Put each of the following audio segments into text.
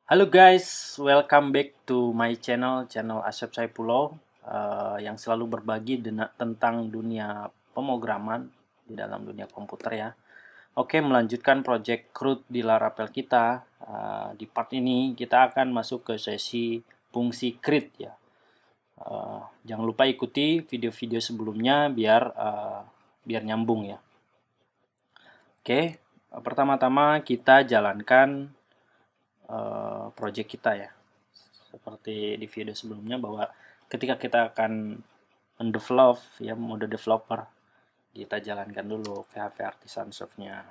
Halo guys, welcome back to my channel Asep Saipulo, yang selalu berbagi tentang dunia pemrograman di dalam dunia komputer ya. Oke, melanjutkan project CRUD di Laravel kita. Di part ini kita akan masuk ke sesi fungsi CRID ya. Jangan lupa ikuti video-video sebelumnya biar nyambung ya. Oke, pertama-tama kita jalankan project kita ya. Seperti di video sebelumnya bahwa ketika kita akan mendevelop ya mode developer, kita jalankan dulu PHP Artisan Serve-nya.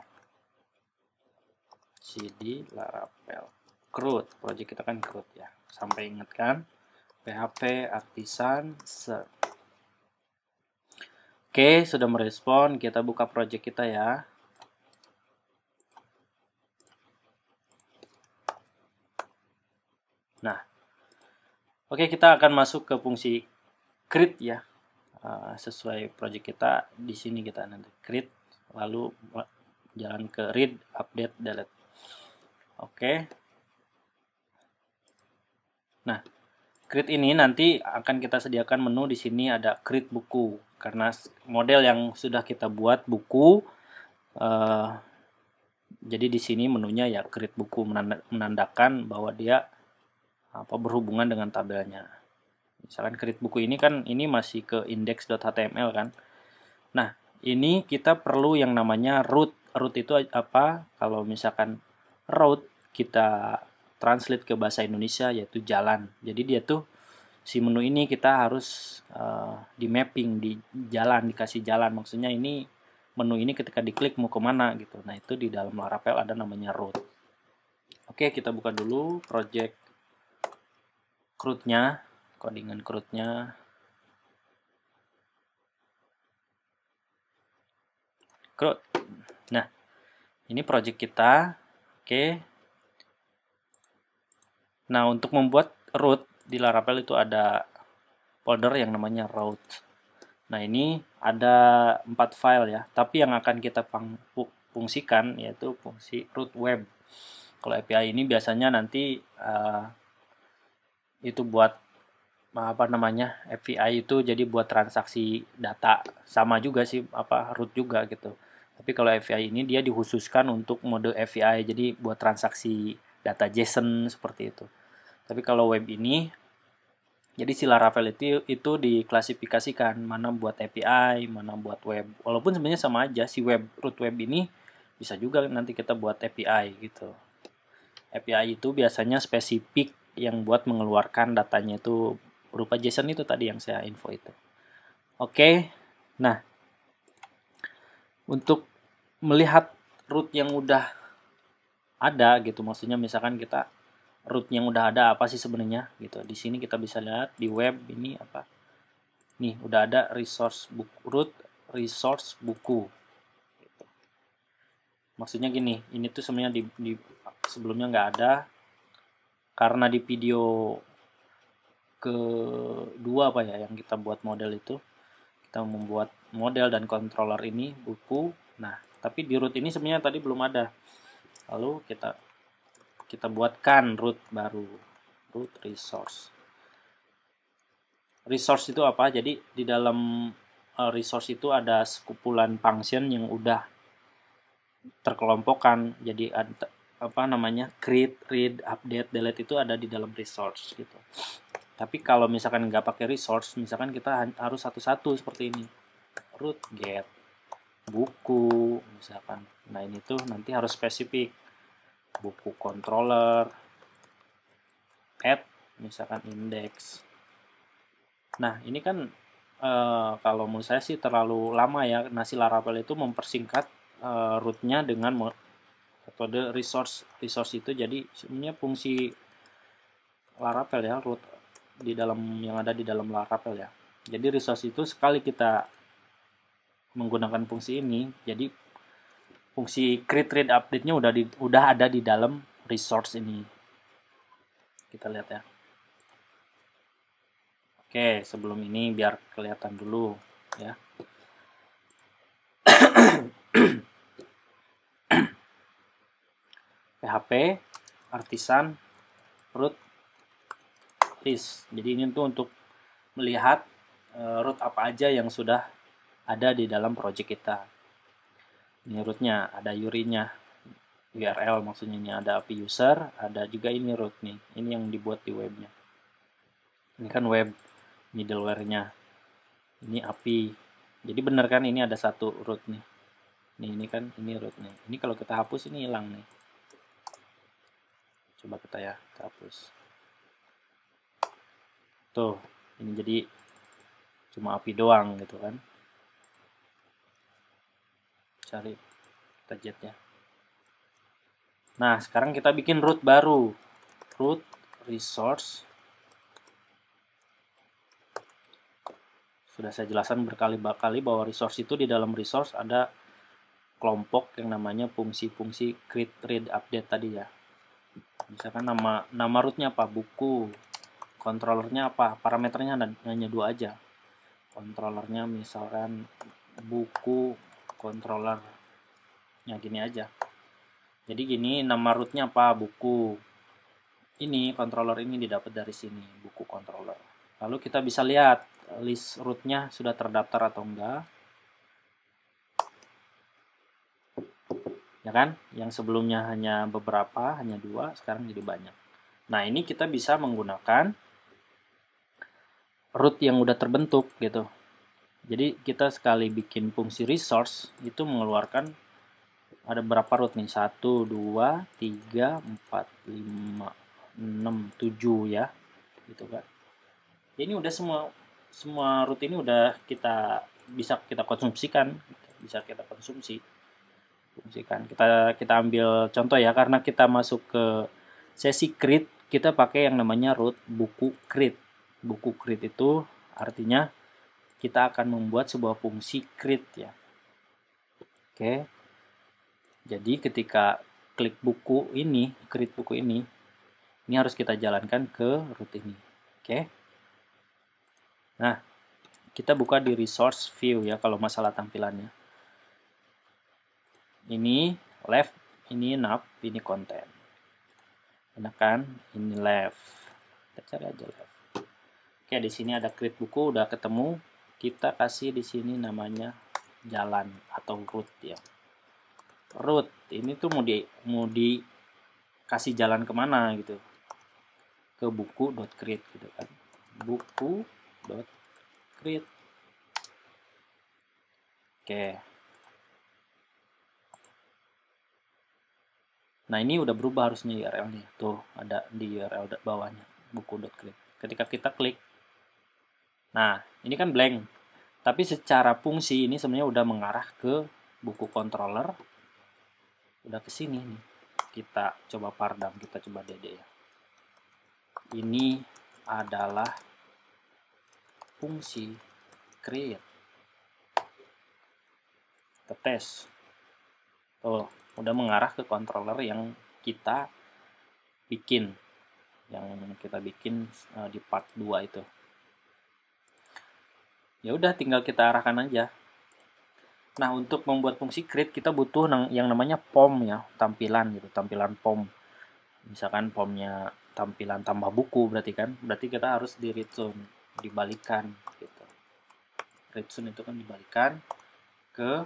cd laravel CRUD, project kita kan CRUD ya. Sampai ingat kan? PHP Artisan Serve. Oke, sudah merespon, kita buka project kita ya. Nah, oke, kita akan masuk ke fungsi create ya. Sesuai project kita, di sini kita nanti create, lalu jalan ke read, update, delete. Oke. Nah, create ini nanti akan kita sediakan menu di sini ada create buku, karena model yang sudah kita buat buku. Jadi di sini menunya ya create buku, menandakan bahwa dia berhubungan dengan tabelnya. Misalkan create buku ini kan ini masih ke index.html kan. Nah, ini kita perlu yang namanya root. Root itu apa? Kalau misalkan route kita translate ke bahasa Indonesia yaitu jalan. Jadi dia tuh si menu ini kita harus di mapping di jalan, dikasih jalan. Maksudnya ini menu ini ketika diklik mau kemana gitu. Nah itu di dalam Laravel ada namanya root. Oke, kita buka dulu project CRUD-nya, codingan CRUD-nya. CRUD. Nah, ini project kita. Oke. Nah, untuk membuat root di Laravel itu ada folder yang namanya root. Nah, ini ada 4 file ya, tapi yang akan kita fungsikan yaitu fungsi root web. Kalau API ini biasanya nanti itu buat API itu jadi buat transaksi data, sama juga sih root juga gitu. Tapi kalau API ini dia dikhususkan untuk mode API, jadi buat transaksi data JSON seperti itu. Tapi kalau web ini, jadi si Laravel itu diklasifikasikan mana buat API, mana buat web. Walaupun sebenarnya sama aja, si root web ini bisa juga nanti kita buat API gitu. API itu biasanya spesifik yang buat mengeluarkan datanya itu berupa JSON itu tadi yang saya info itu. Oke, nah untuk melihat root yang udah ada gitu, maksudnya misalkan kita root yang udah ada apa sih sebenarnya gitu. Di sini kita bisa lihat di web ini apa. Nih udah ada resource book root resource buku. Gitu. Maksudnya gini, ini tuh sebenarnya di sebelumnya nggak ada karena di video kedua apa ya yang kita buat model itu kita membuat model dan controller ini buku. Nah, tapi di root ini sebenarnya tadi belum ada. Lalu kita buatkan root baru, root resource. Resource itu apa? Jadi di dalam resource itu ada sekumpulan function yang udah terkelompokkan. Jadi ada create, read, update, delete itu ada di dalam resource gitu. Tapi kalau misalkan nggak pakai resource, misalkan kita harus satu-satu seperti ini. Root get buku misalkan. Nah, ini tuh nanti harus spesifik. Buku controller, add misalkan index. Nah, ini kan kalau menurut saya sih terlalu lama ya. Si Laravel itu mempersingkat rootnya dengan metode resource itu. Jadi sebenarnya fungsi Laravel ya, root di dalam yang ada di dalam Laravel ya. Jadi resource itu sekali kita menggunakan fungsi ini, jadi fungsi create, read, update-nya udah ada di dalam resource ini. Kita lihat ya. Oke, sebelum ini biar kelihatan dulu ya. PHP Artisan root list. Jadi ini tuh untuk melihat root apa aja yang sudah ada di dalam project kita. Ini rootnya, ada URI-nya, URL maksudnya, ini ada API user, ada juga ini root nih, ini yang dibuat di webnya. Ini kan web middleware-nya, ini API. Jadi benar kan ini ada satu root nih. Ini kan ini root nih. Ini kalau kita hapus ini hilang nih. Coba kita hapus. Tuh, ini jadi cuma API doang gitu kan. Cari kita jet ya. Nah, sekarang kita bikin root baru. Root resource. Sudah saya jelaskan berkali-kali bahwa resource itu di dalam resource ada kelompok yang namanya fungsi-fungsi create, read, update tadi ya. Misalkan nama rootnya apa? Buku. Controllernya apa? Parameternya hanya 2 aja. Controllernya misalkan buku controllernya gini aja. Jadi gini, nama rootnya apa? Buku. Ini controller ini didapat dari sini, buku controller. Lalu kita bisa lihat list rootnya sudah terdaftar atau enggak. Ya kan? Yang sebelumnya hanya beberapa, hanya 2, sekarang jadi banyak. Nah, ini kita bisa menggunakan root yang udah terbentuk gitu. Jadi kita sekali bikin fungsi resource itu mengeluarkan ada berapa root nih? 1, 2, 3, 4, 5, 6, 7 ya. Gitu kan. Ini udah semua root ini udah bisa kita konsumsikan, bisa kita fungsikan. Kita ambil contoh ya, karena kita masuk ke sesi create, kita pakai yang namanya root buku create. Buku create itu artinya kita akan membuat sebuah fungsi create ya. Oke. Jadi ketika klik buku ini, create buku ini harus kita jalankan ke root ini. Oke. Nah, kita buka di resource view ya kalau masalah tampilannya. Ini left, ini nav, ini content. Enakan, ini left. Kita cari aja left. Oke, di sini ada create buku udah ketemu. Kita kasih di sini namanya jalan atau root ya. Root ini tuh mau dikasih jalan kemana gitu, ke buku.create gitu kan, buku.create. Oke, nah ini udah berubah harusnya URL-nya, tuh ada di URL bawahnya buku.create. Ketika kita klik, nah ini kan blank, tapi secara fungsi ini sebenarnya udah mengarah ke buku controller, udah ke sini nih. Kita coba pardam, kita coba DD ya. Ini adalah fungsi create. Kita tes. Tuh, udah mengarah ke controller yang kita bikin. Di part 2 itu. Ya udah tinggal kita arahkan aja. Nah, untuk membuat fungsi create kita butuh yang namanya POM ya, tampilan gitu, tampilan POM. Misalkan POM-nya tampilan tambah buku berarti kita harus di return, dibalikan gitu. Return itu kan dibalikan ke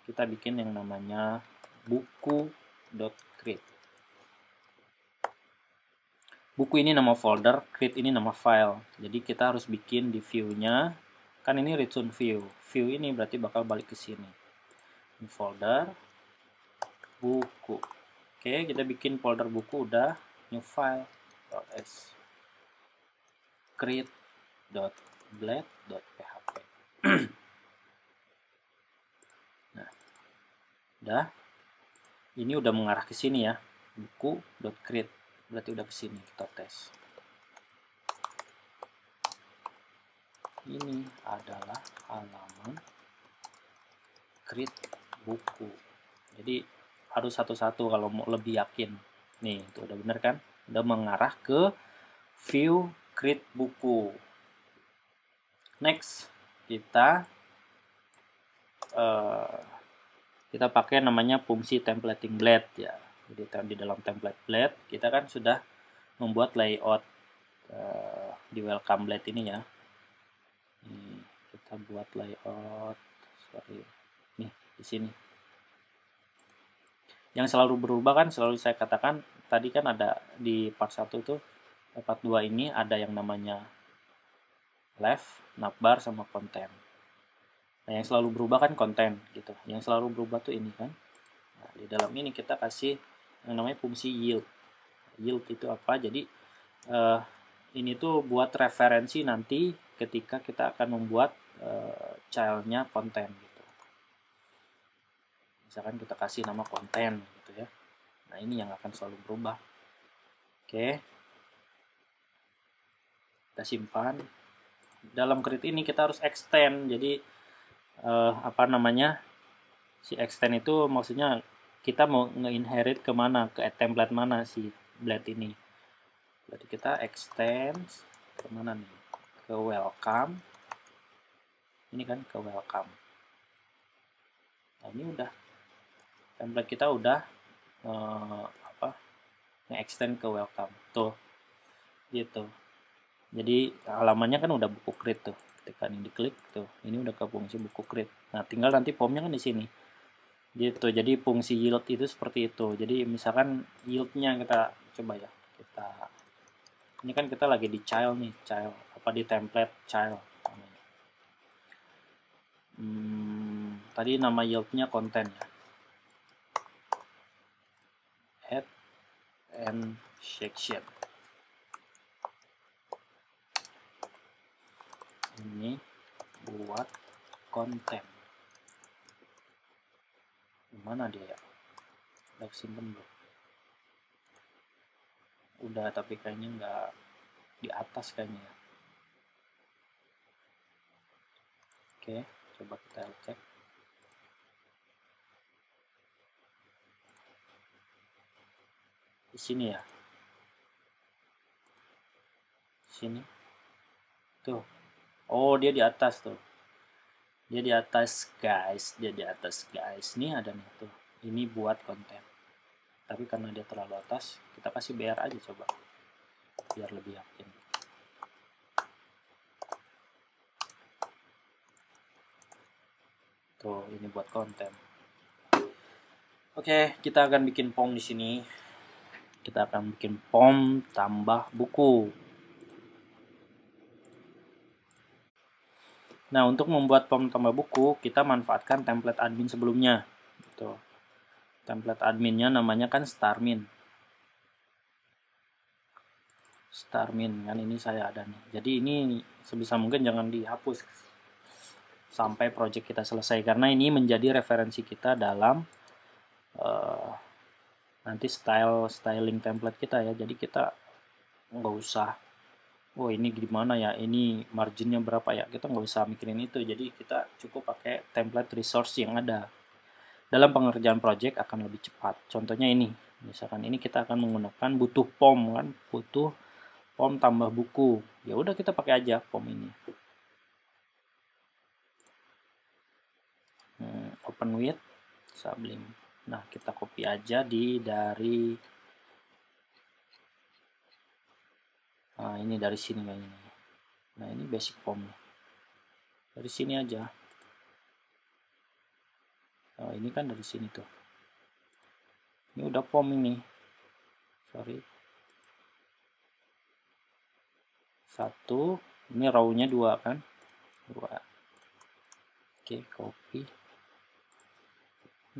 kita bikin yang namanya buku.create. Buku ini nama folder, create ini nama file. Jadi kita harus bikin di view-nya. Kan ini return view. View ini berarti bakal balik ke sini. Ini folder buku. Oke, kita bikin folder buku udah, new file .s create.blade.php. Nah, udah. Ini udah mengarah ke sini ya. Buku.create berarti udah ke sini, kita tes. Ini adalah halaman create buku. Jadi harus satu-satu kalau mau lebih yakin. Nih, itu udah bener kan? Udah mengarah ke view create buku. Next, kita pakai namanya fungsi templating blade ya. Jadi di dalam template blade kita kan sudah membuat layout di welcome blade ini ya. Nih, kita buat layout, sorry, nih di sini. Yang selalu berubah kan, selalu saya katakan tadi kan ada di part 1 tuh, part 2 ini ada yang namanya left, navbar, sama konten. Nah, yang selalu berubah kan konten gitu. Yang selalu berubah tuh ini kan. Nah, di dalam ini kita kasih yang namanya fungsi yield. Yield itu apa? Jadi ini tuh buat referensi nanti ketika kita akan membuat childnya konten gitu. Misalkan kita kasih nama konten gitu ya. Nah, ini yang akan selalu berubah. Oke. Kita simpan. Dalam create ini kita harus extend. Jadi apa namanya? Si extend itu maksudnya kita mau nge-inherit kemana, ke template mana si blade ini. Jadi kita extend kemana nih? Ke welcome. Ini kan ke welcome. Nah, ini udah template kita udah nge-extend ke welcome tuh gitu. Jadi halamannya kan udah buku create tuh. Ketika ini diklik tuh, ini udah ke fungsi buku create. Nah, tinggal nanti formnya kan di sini. Gitu. Jadi fungsi yield itu seperti itu. Jadi misalkan yieldnya kita coba ya. Ini kan kita lagi di child nih, child apa di template child. Tadi nama yieldnya konten ya. Add and section. Ini buat konten. Mana dia ya? Udah simpen belum? Udah, tapi kayaknya nggak di atas kayaknya ya. Oke, coba kita cek. Di sini ya. Sini. Tuh. Oh, dia di atas tuh. Dia di atas, guys. Dia di atas, guys. Nih ada nih tuh. Ini buat konten. Tapi karena dia terlalu atas, kita kasih BR aja coba. Biar lebih yakin. Tuh, ini buat konten. Oke, kita akan bikin POM di sini. Kita akan bikin POM tambah buku. Nah, untuk membuat POM tambah buku, kita manfaatkan template admin sebelumnya. Gitu. Template adminnya namanya kan starmin. Starmin, kan ini saya ada nih. Jadi ini sebisa mungkin jangan dihapus sampai project kita selesai. Karena ini menjadi referensi kita dalam nanti styling template kita ya. Jadi kita nggak usah, oh ini gimana ya, ini marginnya berapa ya, kita nggak usah mikirin itu. Jadi kita cukup pakai template resource yang ada. Dalam pengerjaan project akan lebih cepat. Contohnya ini, misalkan ini kita akan menggunakan butuh POM kan, butuh POM tambah buku. Ya udah kita pakai aja POM ini. Open with Sublime. Nah, kita copy aja dari ini dari sini kayaknya. Nah, ini basic POM. Dari sini aja. Ini kan dari sini tuh. Ini udah POM ini. Sorry. 1, ini row-nya 2 kan? 2. Oke, copy.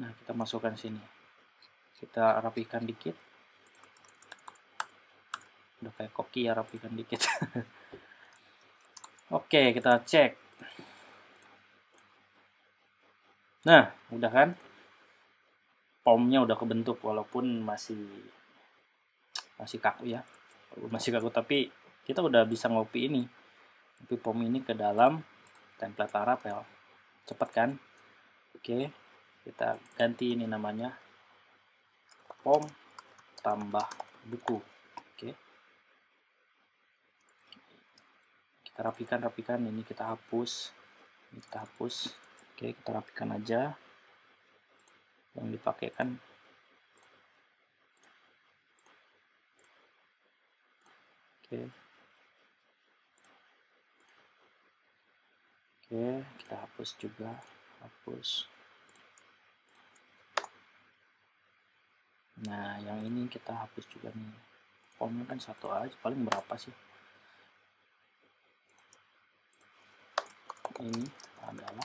Nah, kita masukkan sini. Kita rapikan dikit. Udah kayak koki ya, rapikan dikit. Oke, kita cek. Nah, udah kan? POM-nya udah kebentuk walaupun masih kaku ya. Masih kaku, tapi kita udah bisa ngopi ini. Ngopi POM ini ke dalam template Laravel. Cepet kan? Oke, kita ganti ini namanya POM tambah buku. Oke. Kita rapikan, ini kita hapus. Oke, kita rapikan aja. Yang dipakai kan Oke. Oke, kita hapus juga. Hapus. Nah, yang ini kita hapus juga nih. Formnya kan satu aja, paling berapa sih? Ini adalah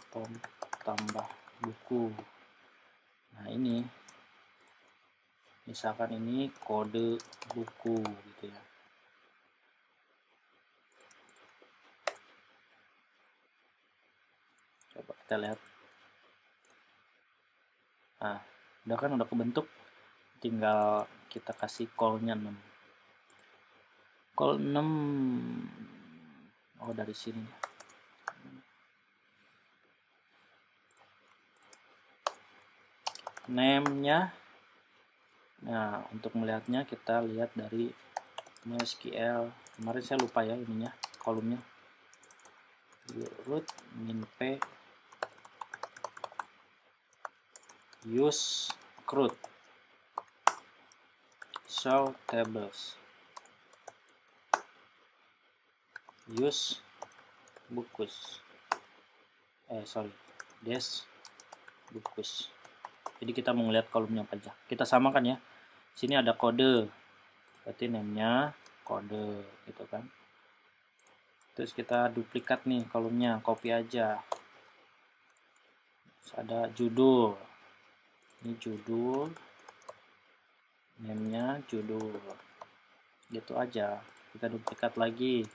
form tambah buku. Nah, ini misalkan ini kode buku gitu ya. Coba kita lihat. Nah, udah kebentuk, tinggal kita kasih call-nya 6. Call 6. Oh, dari sini. Name-nya. Nah, untuk melihatnya kita lihat dari MySQL. Kemarin saya lupa ya ininya, kolomnya. Root min p use CRUD show tables use bukus des bukus. Jadi kita mau lihat kolomnya apa aja, kita samakan ya. Sini ada kode, berarti name-nya kode gitu kan. Terus kita duplikat nih kolomnya, copy aja. Terus ada judul, ini judul, name-nya judul, gitu aja. Kita duplikat lagi,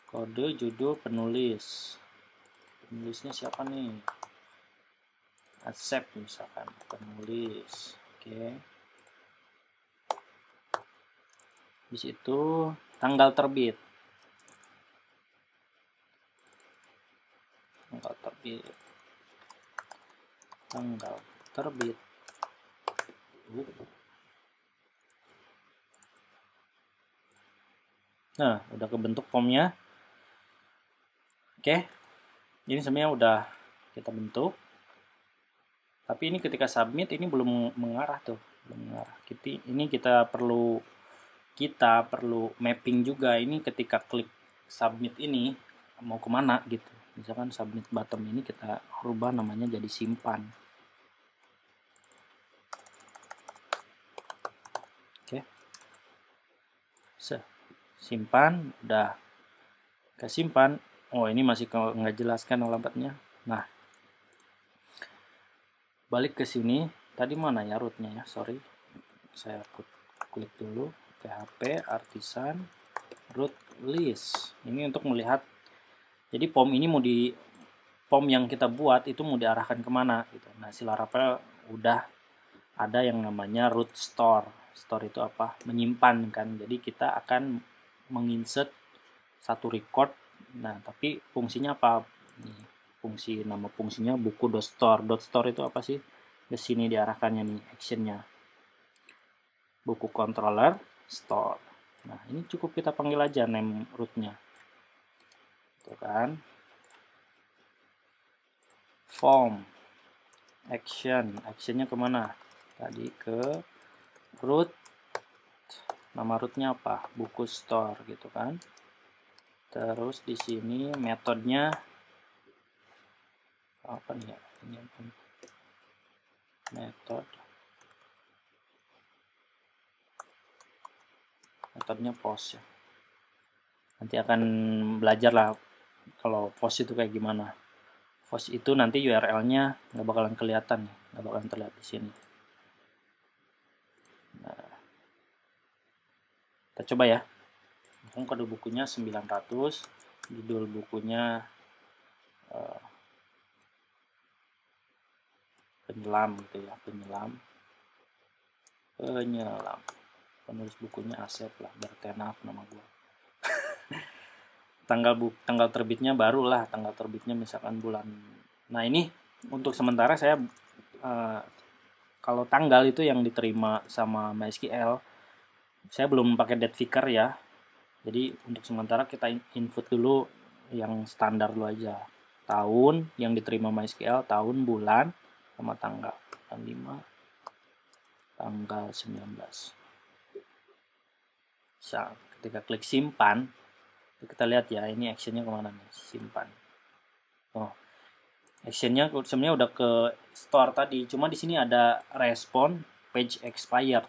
kode, judul, penulisnya siapa nih, accept misalkan, penulis. Oke. Di situ tanggal terbit, tanggal terbit. Nah, udah kebentuk formnya. Oke, ini sebenarnya udah kita bentuk. Tapi ini ketika submit ini belum mengarah tuh, belum mengarah. Ini kita perlu mapping juga. Ini ketika klik submit ini mau kemana gitu. Misalkan submit button ini kita rubah namanya jadi simpan. Oke. Simpan, udah ke simpan. Oh, ini masih nggak jelaskan alamatnya. Nah, balik ke sini. Tadi mana ya rootnya ya? Sorry, saya klik dulu. PHP artisan root list. Ini untuk melihat. Jadi POM ini POM yang kita buat itu mau diarahkan kemana gitu. Nah, si Laravel udah ada yang namanya root store. Store itu apa? Menyimpan kan. Jadi kita akan menginsert satu record. Nah, tapi fungsinya apa? Nama fungsinya buku.store. .store itu apa sih? Ke sini diarahkannya nih actionnya. Buku controller store. Nah, ini cukup kita panggil aja name rootnya. Itu kan. Form actionnya kemana? Tadi ke root. Nama rootnya apa? Buku store gitu kan. Terus di sini metodenya apa nih ya? Ini metodenya post ya. Nanti akan belajar lah kalau post itu kayak gimana. Post itu nanti URL-nya nggak bakalan kelihatan, nggak bakalan terlihat di sini. Nah, kita coba ya. Kode bukunya 900, judul bukunya penyelam gitu ya, penyelam. Penulis bukunya Asep lah, bertenaf nama gue. tanggal terbitnya barulah, tanggal terbitnya misalkan bulan. Nah, ini untuk sementara saya kalau tanggal itu yang diterima sama MySQL, saya belum pakai date picker ya. Jadi untuk sementara kita input dulu yang standar dulu aja. Tahun yang diterima MySQL, tahun, bulan, sama tanggal. Tanggal 5, tanggal 19. Ketika klik simpan, kita lihat ya, ini actionnya kemana nih, simpan. Oh, actionnya sebenarnya udah ke store tadi, cuma di sini ada respon page expired.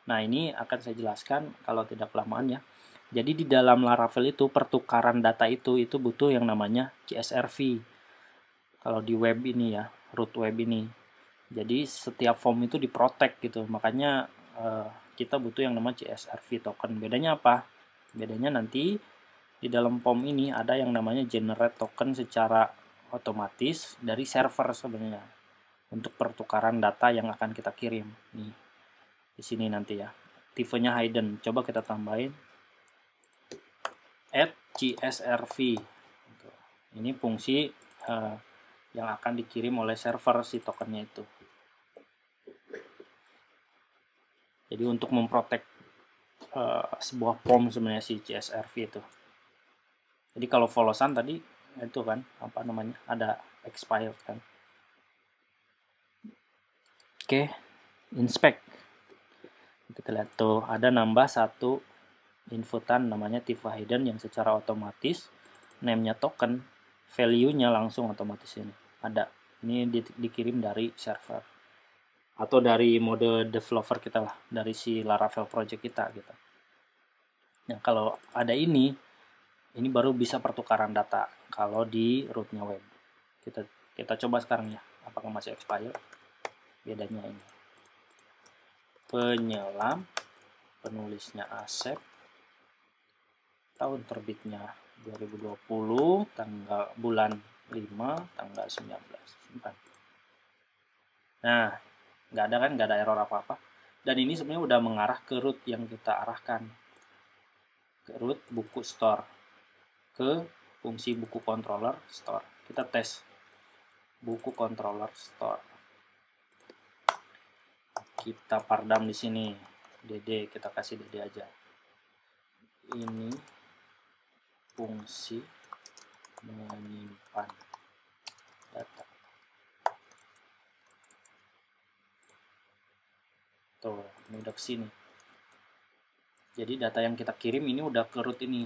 Nah, ini akan saya jelaskan kalau tidak kelamaan ya. Jadi di dalam Laravel itu pertukaran data itu butuh yang namanya CSRV. Kalau di web ini ya, root web ini. Jadi setiap form itu diprotect gitu. Makanya kita butuh yang namanya CSRV token. Bedanya apa? Bedanya nanti di dalam form ini ada yang namanya generate token secara otomatis dari server sebenarnya untuk pertukaran data yang akan kita kirim. Nih, di sini nanti ya. Tipenya hidden. Coba kita tambahin add CSRV. Ini fungsi yang akan dikirim oleh server si tokennya itu. Jadi untuk memprotek sebuah form sebenarnya si CSRV itu. Jadi kalau follow-an tadi itu kan apa namanya, ada expired kan. Oke, inspect. Kita lihat tuh ada nambah satu inputan namanya Tiva hidden yang secara otomatis name-nya token, value-nya langsung otomatis ini ada. Ini dikirim dari server atau dari mode developer kita lah, dari si Laravel project kita gitu. Nah, kalau ada ini baru bisa pertukaran data kalau di rootnya web. Kita coba sekarang ya, apakah masih expired. Bedanya ini, penyelam, penulisnya Asep, tahun terbitnya 2020, tanggal bulan 5, tanggal 19. Simpan. Nah, nggak ada kan, nggak ada error apa-apa. Dan ini sebenarnya udah mengarah ke root yang kita arahkan. Ke root buku store. Ke fungsi buku controller store. Kita tes buku controller store. Kita pardam di sini. DD, kita kasih DD aja. Ini fungsi menyimpan data. Tuh, ini udah kesini. Jadi data yang kita kirim ini udah ke root ini.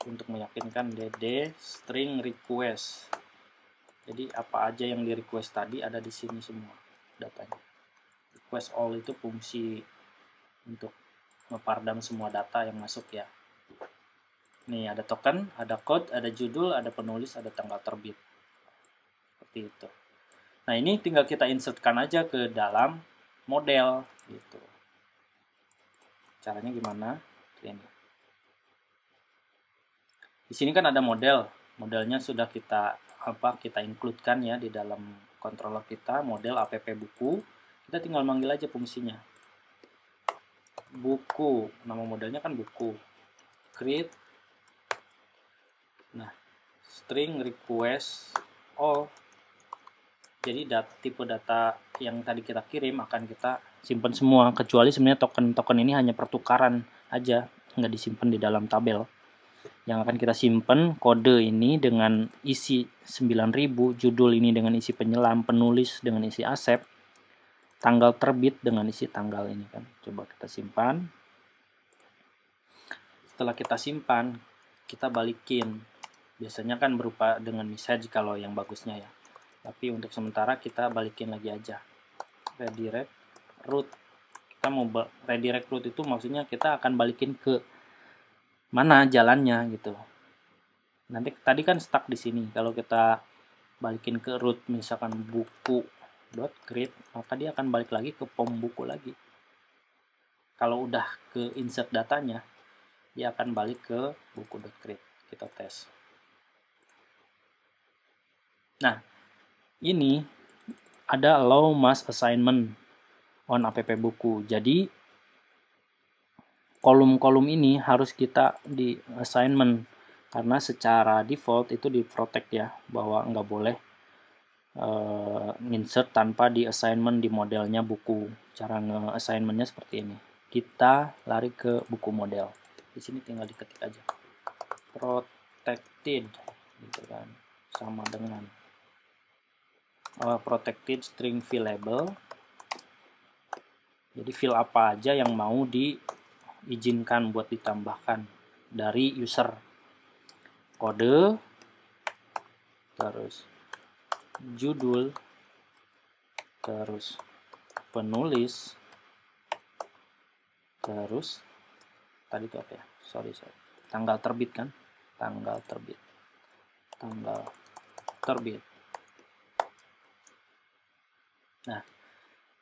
Untuk meyakinkan DD string request. Jadi apa aja yang di request tadi ada di sini semua datanya. Request all itu fungsi untuk mempardam semua data yang masuk ya. Nih ada token, ada code, ada judul, ada penulis, ada tanggal terbit. Seperti itu. Nah, ini tinggal kita insertkan aja ke dalam model gitu. Caranya gimana? Ini. Di sini kan ada model. Modelnya sudah kita include-kan ya di dalam controller kita, model app buku. Kita tinggal manggil aja fungsinya. Buku, nama modelnya kan buku. Create. Nah, string request all. Jadi tipe data yang tadi kita kirim akan kita simpan semua, kecuali sebenarnya token-token ini hanya pertukaran aja, nggak disimpan di dalam tabel. Yang akan kita simpan kode ini dengan isi 9000, judul ini dengan isi penyelam, penulis dengan isi Asep, tanggal terbit dengan isi tanggal ini kan. Coba kita simpan. Setelah kita simpan, kita balikin. Biasanya kan berupa dengan message kalau yang bagusnya ya. Tapi untuk sementara kita balikin lagi aja. Redirect root. Kita mau redirect root itu maksudnya kita akan balikin ke mana jalannya gitu. Nanti tadi kan stuck di sini. Kalau kita balikin ke root misalkan buku.create, maka dia akan balik lagi ke pom buku lagi. Kalau udah ke insert datanya, dia akan balik ke buku.create. Kita tes. Nah, ini ada allow mass assignment on app buku. Jadi kolom-kolom ini harus kita di assignment karena secara default itu di protect ya, bahwa nggak boleh insert tanpa di assignment di modelnya buku. Cara nge-assignmentnya seperti ini. Kita lari ke buku model. Di sini tinggal diketik aja protected gitu kan, sama dengan protected string fill label. Jadi fill apa aja yang mau di izinkan buat ditambahkan dari user. Kode, terus judul, terus penulis, terus tadi itu apa ya? Sorry. Tanggal terbit kan? Tanggal terbit. Nah,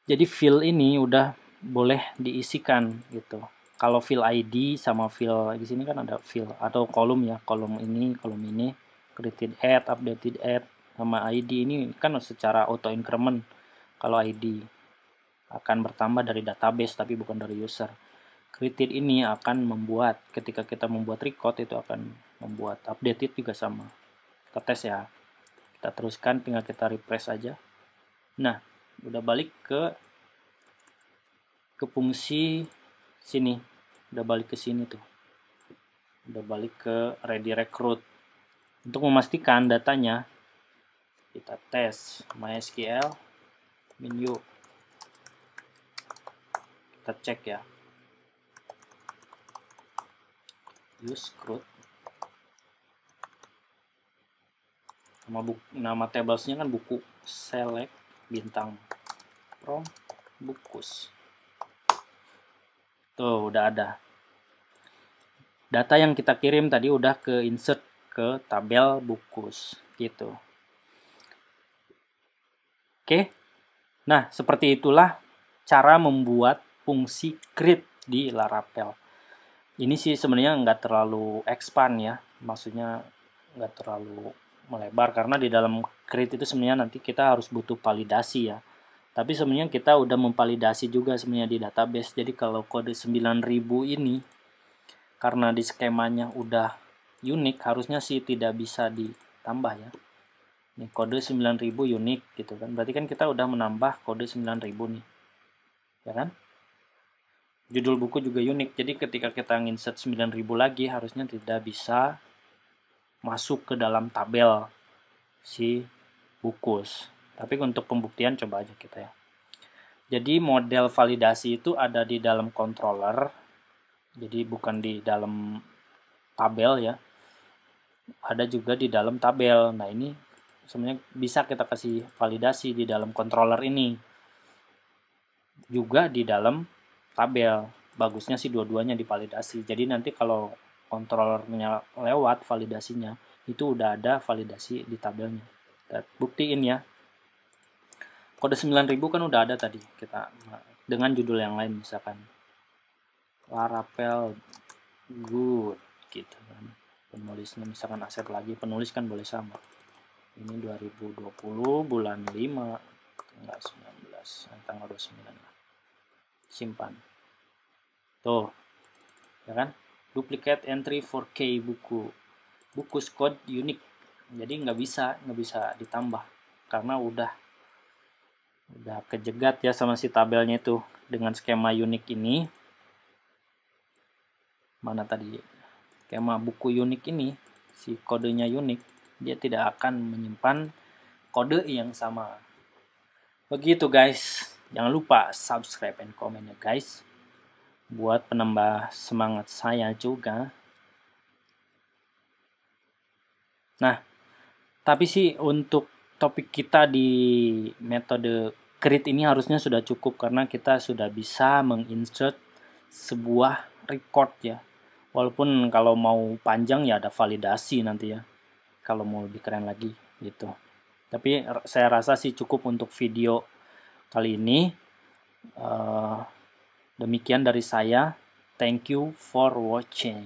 jadi field ini udah boleh diisikan gitu. Kalau field ID sama field di sini kan ada field atau kolom ya, kolom ini, created add, updated add, sama ID ini kan secara auto increment. Kalau ID akan bertambah dari database tapi bukan dari user. Created ini akan membuat, ketika kita membuat record itu akan membuat, updated juga sama. Kita tes ya. Kita teruskan, tinggal kita refresh aja. Nah, udah balik ke fungsi sini, udah balik ke sini tuh, udah balik ke ready recruit. Untuk memastikan datanya kita tes MySQL menu, kita cek ya, use CRUD, nama tablesnya kan buku, select bintang from bukus. Tuh udah ada. Data yang kita kirim tadi udah ke insert ke tabel bukus gitu. Oke. Nah, seperti itulah cara membuat fungsi create di Laravel. Ini sih sebenarnya nggak terlalu expand ya. Maksudnya nggak terlalu melebar karena di dalam create itu sebenarnya nanti kita harus butuh validasi ya. Tapi sebenarnya kita udah memvalidasi juga sebenarnya di database. Jadi kalau kode 9000 ini karena di skemanya udah unik, harusnya sih tidak bisa ditambah ya. Nih kode 9000 unik gitu kan. Berarti kan kita udah menambah kode 9000 nih. Ya kan? Judul buku juga unik. Jadi ketika kita insert 9000 lagi harusnya tidak bisa masuk ke dalam tabel si bukus. Tapi untuk pembuktian coba aja kita ya. Jadi model validasi itu ada di dalam controller. Jadi bukan di dalam tabel ya. Ada juga di dalam tabel. Nah, ini sebenarnya bisa kita kasih validasi di dalam controller ini. Juga di dalam tabel. Bagusnya sih dua-duanya divalidasi. Jadi nanti kalau controllernya lewat validasinya, itu udah ada validasi di tabelnya. Kita buktiin ya. Kode 9000 kan udah ada tadi, kita dengan judul yang lain misalkan Laravel good gitu kan. Penulisnya misalkan Asep lagi, penulis kan boleh sama. Ini 2020 bulan 5 tanggal 19, tanggal 29 lah. Simpan. Tuh. Ya kan? Duplicate entry 4K bukus code unik. Jadi nggak bisa ditambah karena udah kejegat ya sama si tabelnya itu dengan skema unik ini. Mana tadi skema buku unik ini, si kodenya unik, dia tidak akan menyimpan kode yang sama. Begitu guys, jangan lupa subscribe and comment ya guys, buat penambah semangat saya juga. Nah, tapi sih untuk topik kita di metode create ini harusnya sudah cukup karena kita sudah bisa menginsert sebuah record ya. Walaupun kalau mau panjang ya ada validasi nanti ya. Kalau mau lebih keren lagi gitu. Tapi saya rasa sih cukup untuk video kali ini. Demikian dari saya. Thank you for watching.